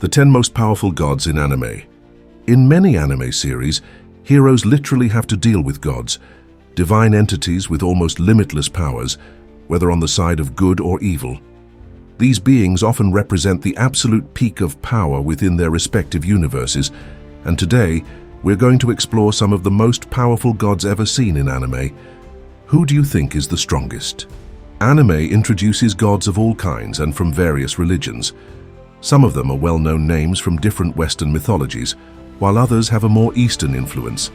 The 10 most powerful gods in anime. In many anime series, heroes literally have to deal with gods, divine entities with almost limitless powers, whether on the side of good or evil. These beings often represent the absolute peak of power within their respective universes, and today we're going to explore some of the most powerful gods ever seen in anime. Who do you think is the strongest? Anime introduces gods of all kinds and from various religions. Some of them are well-known names from different Western mythologies, while others have a more Eastern influence.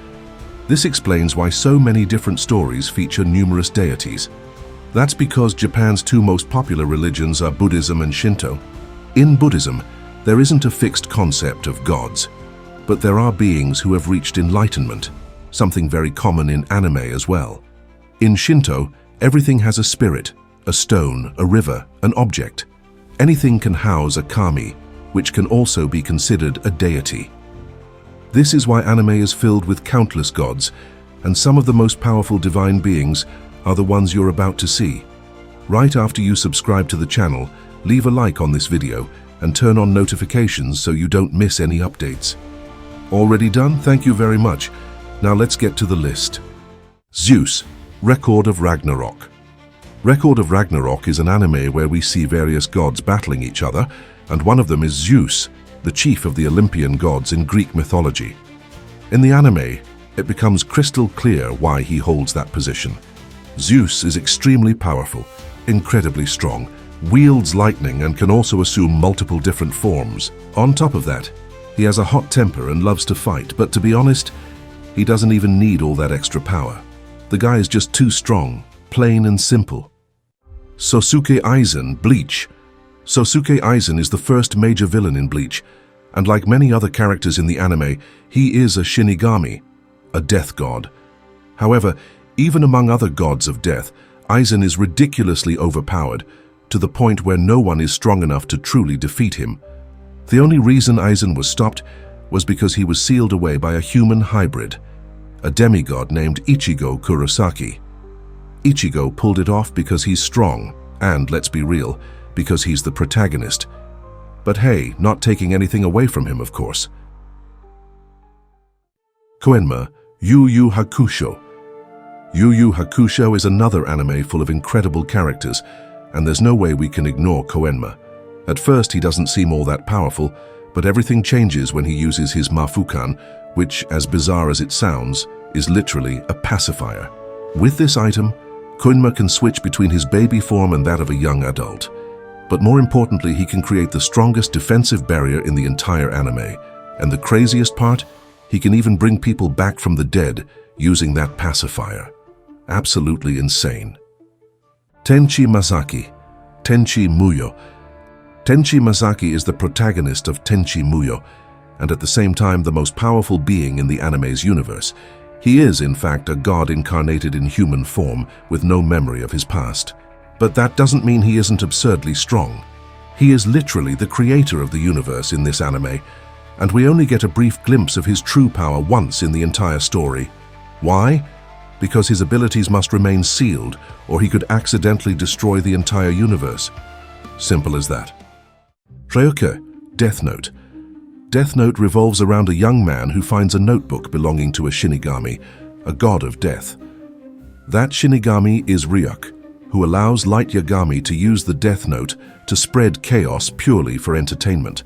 This explains why so many different stories feature numerous deities. That's because Japan's two most popular religions are Buddhism and Shinto. In Buddhism, there isn't a fixed concept of gods, but there are beings who have reached enlightenment, something very common in anime as well. In Shinto, everything has a spirit, a stone, a river, an object. Anything can house a kami, which can also be considered a deity. This is why anime is filled with countless gods, and some of the most powerful divine beings are the ones you're about to see. Right after you subscribe to the channel, leave a like on this video and turn on notifications so you don't miss any updates. Already done? Thank you very much. Now let's get to the list. Zeus, Record of Ragnarok. Record of Ragnarok is an anime where we see various gods battling each other, and one of them is Zeus, the chief of the Olympian gods in Greek mythology. In the anime, it becomes crystal clear why he holds that position. Zeus is extremely powerful, incredibly strong, wields lightning and can also assume multiple different forms. On top of that, he has a hot temper and loves to fight, but to be honest, he doesn't even need all that extra power. The guy is just too strong, plain and simple. Sosuke Aizen, Bleach. Sosuke Aizen is the first major villain in Bleach, and like many other characters in the anime, he is a Shinigami, a death god. However, even among other gods of death, Aizen is ridiculously overpowered, to the point where no one is strong enough to truly defeat him. The only reason Aizen was stopped was because he was sealed away by a human hybrid, a demigod named Ichigo Kurosaki. Ichigo pulled it off because he's strong, and let's be real, because he's the protagonist. But hey, not taking anything away from him, of course. Koenma, Yu Yu Hakusho. Yu Yu Hakusho is another anime full of incredible characters, and there's no way we can ignore Koenma. At first, he doesn't seem all that powerful, but everything changes when he uses his Mafukan, which, as bizarre as it sounds, is literally a pacifier. With this item, Koenma can switch between his baby form and that of a young adult. But more importantly, he can create the strongest defensive barrier in the entire anime. And the craziest part, he can even bring people back from the dead using that pacifier. Absolutely insane. Tenchi Masaki, Tenchi Muyo. Tenchi Masaki is the protagonist of Tenchi Muyo, and at the same time the most powerful being in the anime's universe. He is, in fact, a god incarnated in human form with no memory of his past. But that doesn't mean he isn't absurdly strong. He is literally the creator of the universe in this anime, and we only get a brief glimpse of his true power once in the entire story. Why? Because his abilities must remain sealed, or he could accidentally destroy the entire universe. Simple as that. Ryuka, Death Note. Death Note revolves around a young man who finds a notebook belonging to a Shinigami, a god of death. That Shinigami is Ryuk, who allows Light Yagami to use the Death Note to spread chaos purely for entertainment.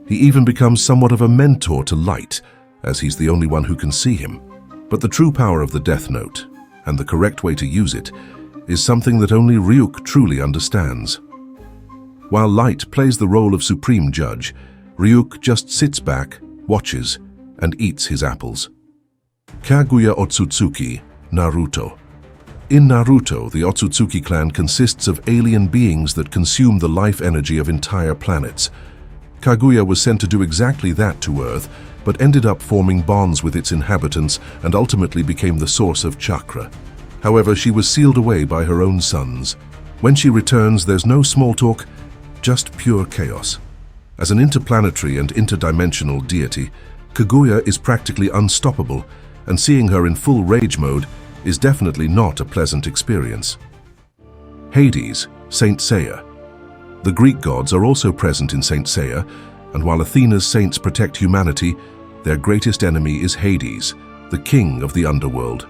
He even becomes somewhat of a mentor to Light, as he's the only one who can see him. But the true power of the Death Note, and the correct way to use it, is something that only Ryuk truly understands. While Light plays the role of supreme judge, Ryuk just sits back, watches, and eats his apples. Kaguya Otsutsuki, Naruto. In Naruto, the Otsutsuki clan consists of alien beings that consume the life energy of entire planets. Kaguya was sent to do exactly that to Earth, but ended up forming bonds with its inhabitants and ultimately became the source of chakra. However, she was sealed away by her own sons. When she returns, there's no small talk, just pure chaos. As an interplanetary and interdimensional deity, Kaguya is practically unstoppable, and seeing her in full rage mode is definitely not a pleasant experience. Hades, Saint Seiya. The Greek gods are also present in Saint Seiya, And while Athena's saints protect humanity, their greatest enemy is Hades, the king of the underworld.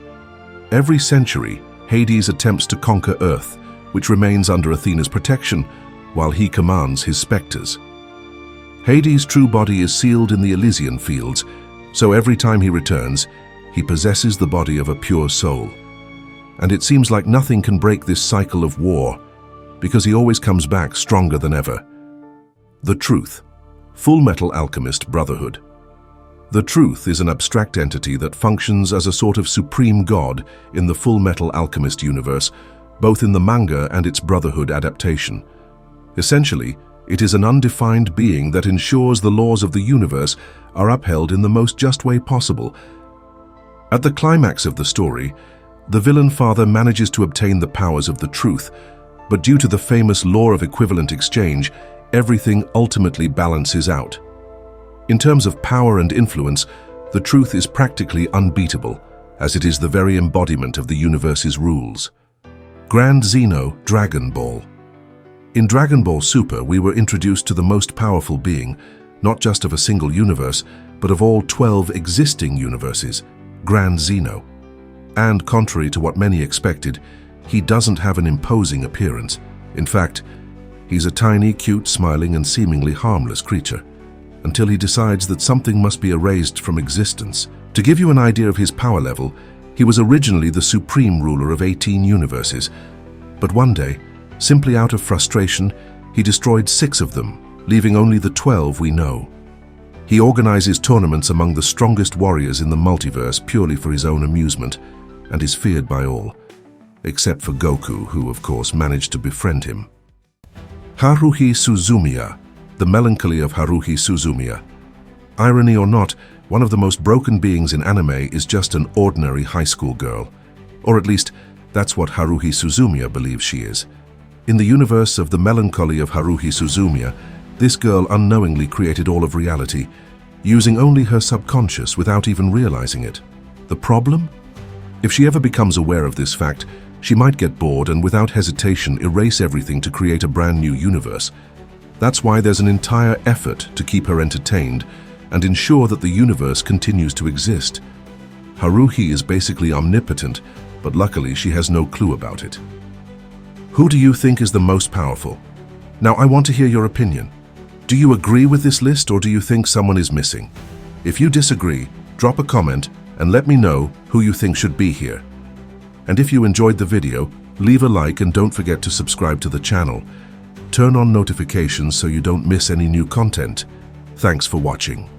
Every century, Hades attempts to conquer Earth, which remains under Athena's protection, while he commands his specters. Hades' true body is sealed in the Elysian fields, so every time he returns, he possesses the body of a pure soul. And it seems like nothing can break this cycle of war, because he always comes back stronger than ever. The Truth. Full Metal Alchemist Brotherhood. The Truth is an abstract entity that functions as a sort of supreme god in the Full Metal Alchemist universe, both in the manga and its Brotherhood adaptation. Essentially, it is an undefined being that ensures the laws of the universe are upheld in the most just way possible. At the climax of the story, the villain father manages to obtain the powers of the Truth, but due to the famous law of equivalent exchange, everything ultimately balances out. In terms of power and influence, the Truth is practically unbeatable, as it is the very embodiment of the universe's rules. Grand Zeno Dragon Ball. In Dragon Ball Super, we were introduced to the most powerful being, not just of a single universe, but of all 12 existing universes, Grand Zeno. And contrary to what many expected, he doesn't have an imposing appearance. In fact, he's a tiny, cute, smiling, and seemingly harmless creature, until he decides that something must be erased from existence. To give you an idea of his power level, he was originally the supreme ruler of 18 universes, but one day, simply out of frustration, he destroyed 6 of them, leaving only the 12 we know. He organizes tournaments among the strongest warriors in the multiverse purely for his own amusement, and is feared by all, except for Goku, who of course managed to befriend him. Haruhi Suzumiya, the melancholy of Haruhi Suzumiya. Irony or not, one of the most broken beings in anime is just an ordinary high school girl. Or at least, that's what Haruhi Suzumiya believes she is. In the universe of the melancholy of Haruhi Suzumiya, this girl unknowingly created all of reality, using only her subconscious without even realizing it. The problem? If she ever becomes aware of this fact, she might get bored and without hesitation erase everything to create a brand new universe. That's why there's an entire effort to keep her entertained and ensure that the universe continues to exist. Haruhi is basically omnipotent, but luckily she has no clue about it. Who do you think is the most powerful? Now I want to hear your opinion. Do you agree with this list, or do you think someone is missing? If you disagree, drop a comment and let me know who you think should be here. And if you enjoyed the video, leave a like and don't forget to subscribe to the channel. Turn on notifications so you don't miss any new content. Thanks for watching.